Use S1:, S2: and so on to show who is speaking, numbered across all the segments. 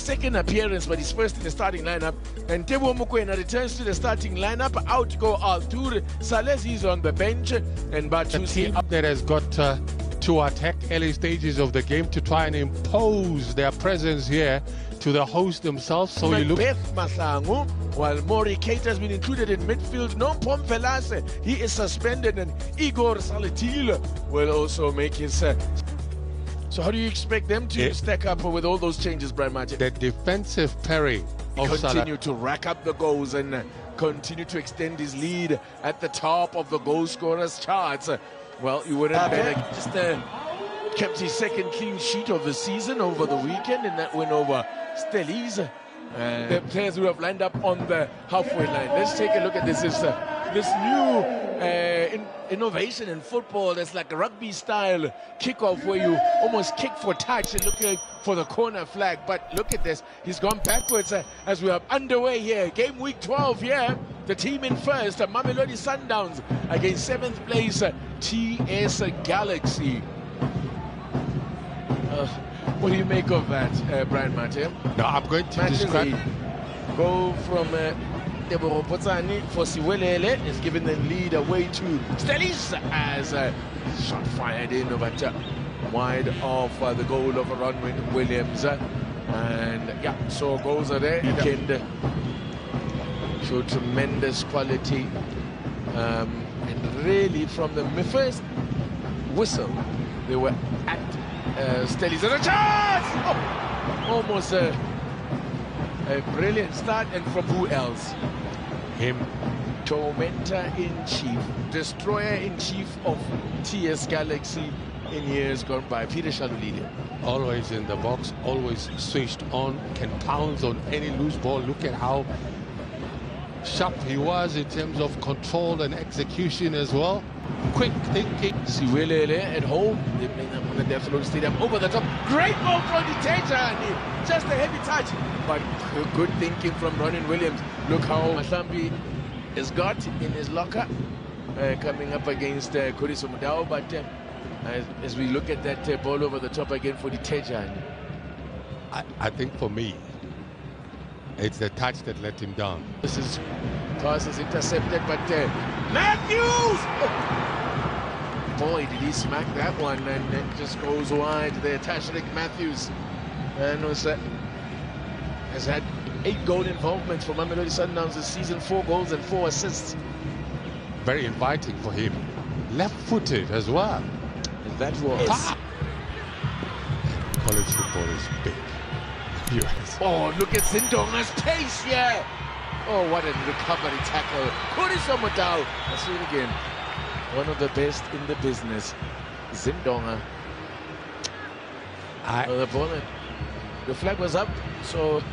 S1: second appearance, but he's first in the starting lineup. And Tebo Mokoena returns to the starting lineup. Out go Arthur. Salesi is on the bench. And Batusi
S2: up that has got to attack early stages of the game to try and impose their presence here to the host themselves. So you look
S1: Beth Mahlangu, while Mori Kate has been included in midfield. No Pom Velase, he is suspended, and Igor Saletile will also make his. So how do you expect them to stack up with all those changes, Brian Martin?
S2: the defensive pairing of
S1: Continue to rack up the goals and continue to extend his lead at the top of the goal scorers charts. Well, you wouldn't better. Just kept his second clean sheet of the season over the weekend in that win over Stellies. The players who have lined up on the halfway line. Let's take a look at this. This new innovation in football. That's like a rugby style kickoff where you almost kick for touch and look for the corner flag. But look at this. He's gone backwards as we are underway here. Game week 12 here. The team in first, Mamelodi Sundowns against 7th place TS Galaxy. What do you make of that, Brian Martin?
S2: No, I'm going to describe.
S1: Go from Deboro Potsani for Siwelele is giving the lead away to Stellies as a shot fired in, but wide of the goal of Ronwen Williams. And yeah, so goals are there. And show tremendous quality. And really, from the first whistle, they were at Stellies and a chance! Oh, almost a brilliant start, and from who else?
S2: Him.
S1: Tormentor in chief, destroyer in chief of TS Galaxy in years gone by, Peter Shalulile.
S2: Always in the box, always switched on, can pounce on any loose ball. Look at how sharp he was in terms of control and execution as well. Quick thinking.
S1: Siwelele at home. They playing up on the Defalo Stadium over the top. Great ball from Diteja. Just a heavy touch. But good thinking from Ronwen Williams. Look how Mahlambi has got in his locker coming up against Kuriso Mudao. But as we look at that ball over the top again for Diteja.
S2: I think for me, it's the touch that let him down.
S1: This is pass is intercepted, but Matthews! Oh. Boy, did he smack that one, and it just goes wide there. Tashreeq Matthews and has had 8 goal involvements for Mamelodi Sundowns this season, 4 goals and 4 assists.
S2: Very inviting for him. Left-footed as well.
S1: And that was...
S2: College football is big. Yes.
S1: Oh, look at Zindoga's pace here. Oh, what a recovery tackle. Kuriso Mudao. Let's see it again. One of the best in the business. Zindoga. The opponent. The flag was up, so...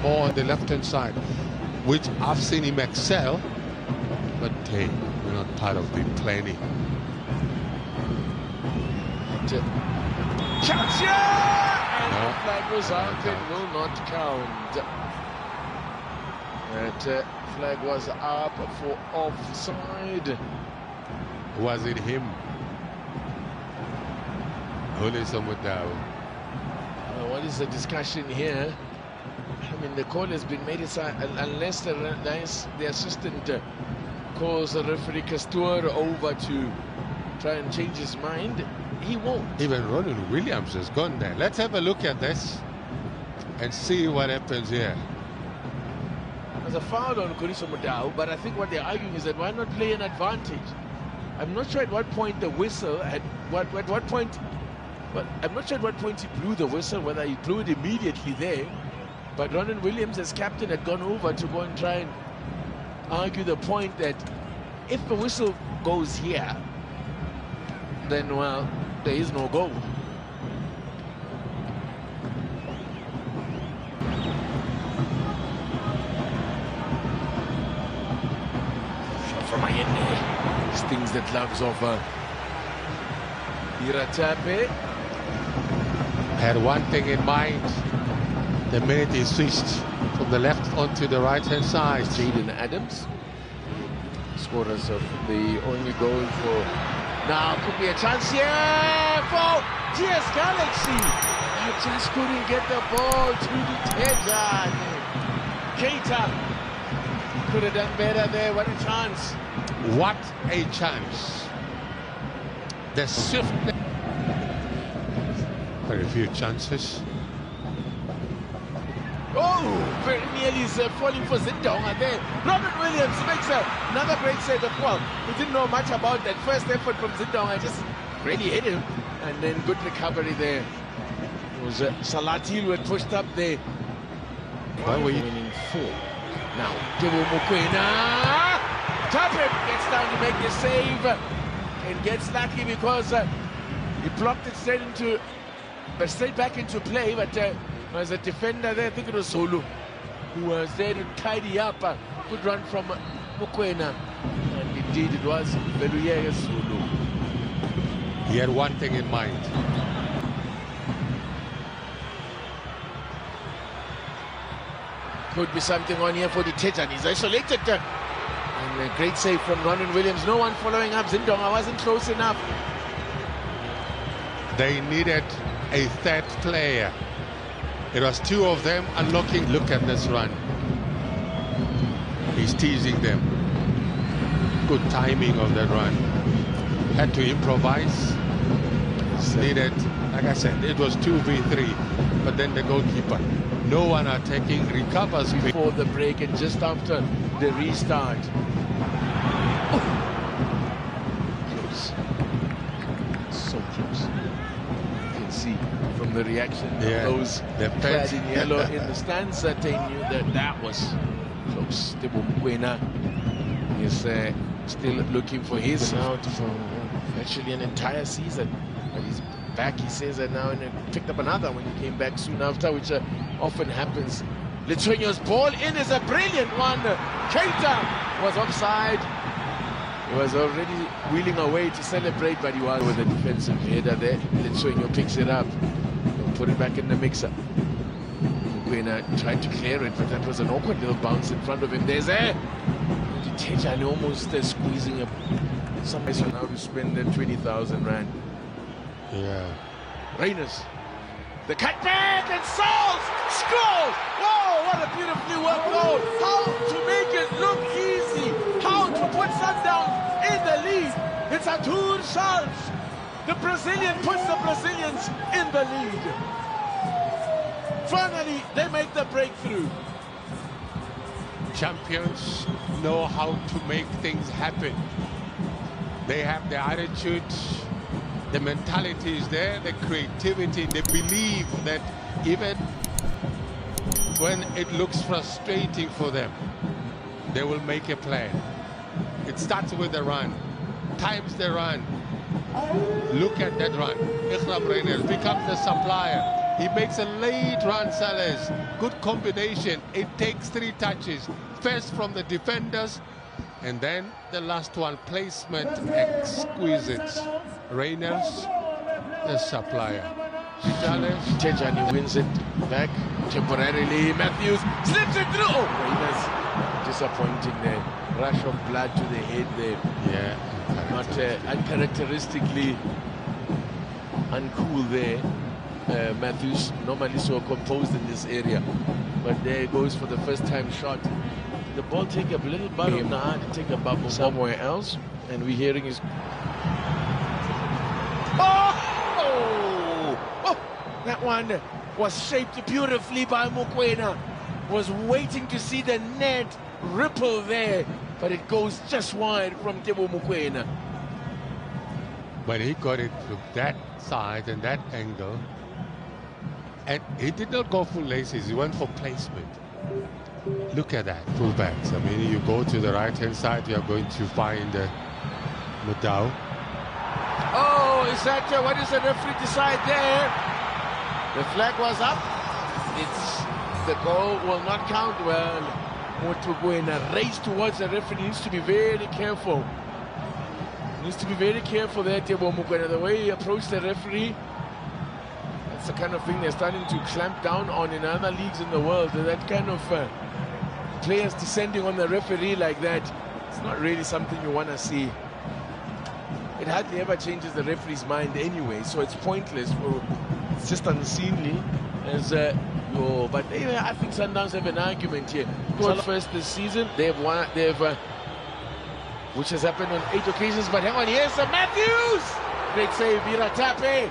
S2: More on the left-hand side, which I've seen him excel, but hey, we're not part of the planning.
S1: Chance here! And the flag was up, it will not count. That flag was up for offside.
S2: Was it him?
S1: What is the discussion here? I mean, the call has been made unless the assistant calls the referee Castor over to try and change his mind, he won't.
S2: Even Ronwen Williams has gone there. Let's have a look at this and see what happens here.
S1: There's a foul on Kuriso Mudao, but I think what they're arguing is that why not play an advantage? I'm not sure at what point the whistle had at what point. Well, I'm not sure at what point he blew the whistle, whether he blew it immediately there. But Ronwen Williams, as captain, had gone over to go and try and argue the point that if the whistle goes here, then, well, there is no goal. Shot from Ayende. Stings the gloves of Ira Tape.
S2: Had one thing in mind. The minute he switched from the left onto the right-hand side.
S1: Jaden Adams, scorers of the only goal for Now could be a chance here for GS Galaxy. I just couldn't get the ball to the Tejan. Keita could have done better there. What a chance.
S2: What a chance. The swift. Very few chances.
S1: Oh, very nearly is falling for Zindoga there. Ronwen Williams makes another great save. Well, we didn't know much about that first effort from Zindoga. Just really hit him. And then good recovery there. It was Salati who had pushed up there.
S2: Well, we're
S1: winning 4. Now, Tebo Mokoena. Tape gets down to make the save. And gets lucky because he blocked it straight back into play. But as a defender there, I think it was Zulu who was there to tidy up. Good run from Mokoena. And indeed it was Veluyega Zulu.
S2: He had one thing in mind.
S1: Could be something on here for the Tejan. He's isolated. And a great save from Ronwen Williams. No one following up. Zindoga wasn't close enough.
S2: They needed a third player. It was 2 of them unlocking. Look at this run. He's teasing them. Good timing of that run. Had to improvise. Needed, like I said, it was 2v3. But then the goalkeeper, no one attacking, recovers
S1: before the break and just after the restart. Oh. Close. So close. You can see from the reaction of those clad in yellow in the stands that they knew that was close. Tebo Mokoena is still looking for his out for actually an entire season. But he's back, he says, that now, and picked up another when he came back soon after, which often happens. Lithuania's ball in is a brilliant one. Keita was offside. He was already wheeling away to celebrate, but he was with a defensive header there. Lithuania picks it up and put it back in the mixer. Mokoena tried to clear it, but that was an awkward little bounce in front of him. There's Tejan almost squeezing up. Somebody now to spend 20,000 rand.
S2: Yeah.
S1: Rainers. The cutback and Souls scores! Whoa, what a beautifully worked goal! How to make it look easy! How to put Sundowns in the lead! It's Artur Charles! The Brazilian puts the Brazilians in the lead. Finally, they make the breakthrough.
S2: Champions know how to make things happen. They have the attitude. The mentality is there, the creativity. They believe that even when it looks frustrating for them, they will make a plan. It starts with the run, times the run. Look at that run. Ikram Reyners becomes the supplier. He makes a late run, Salas. Good combination. It takes 3 touches. First from the defenders, and then the last one, placement exquisite. Reyners, the supplier.
S1: Tejan wins it back temporarily. Matthews slips it through. Oh, Reyners disappointing there. Rush of blood to the head there.
S2: Yeah.
S1: Not uncharacteristically uncool there. Matthews normally so composed in this area, but there he goes for the first time shot. The ball take a little bubble now to take a bubble somewhere else, and we're hearing his. Oh! That one was shaped beautifully by Mokoena. Was waiting to see the net ripple there, but it goes just wide from Tebo Mokoena.
S2: But he got it from that side and that angle, and he did not go full laces. He went for placement. Look at that, fullbacks. I mean, you go to the right-hand side, you are going to find Mudau.
S1: Oh, is that what does the referee decide there? The flag was up. The goal will not count. Well, Mokoena race towards the referee. Needs to be very careful. Needs to be very careful there, Tebo Mokoena. The way he approached the referee, that's the kind of thing they're starting to clamp down on in other leagues in the world. That kind of players descending on the referee like that, it's not really something you want to see. it hardly ever changes the referee's mind anyway, so it's pointless. It's just unseemly. As but anyway, I think Sundowns have an argument here. Scored first this season. They've won. Which has happened on 8 occasions. But hang on, here's Matthews. Great save, Ira Tape.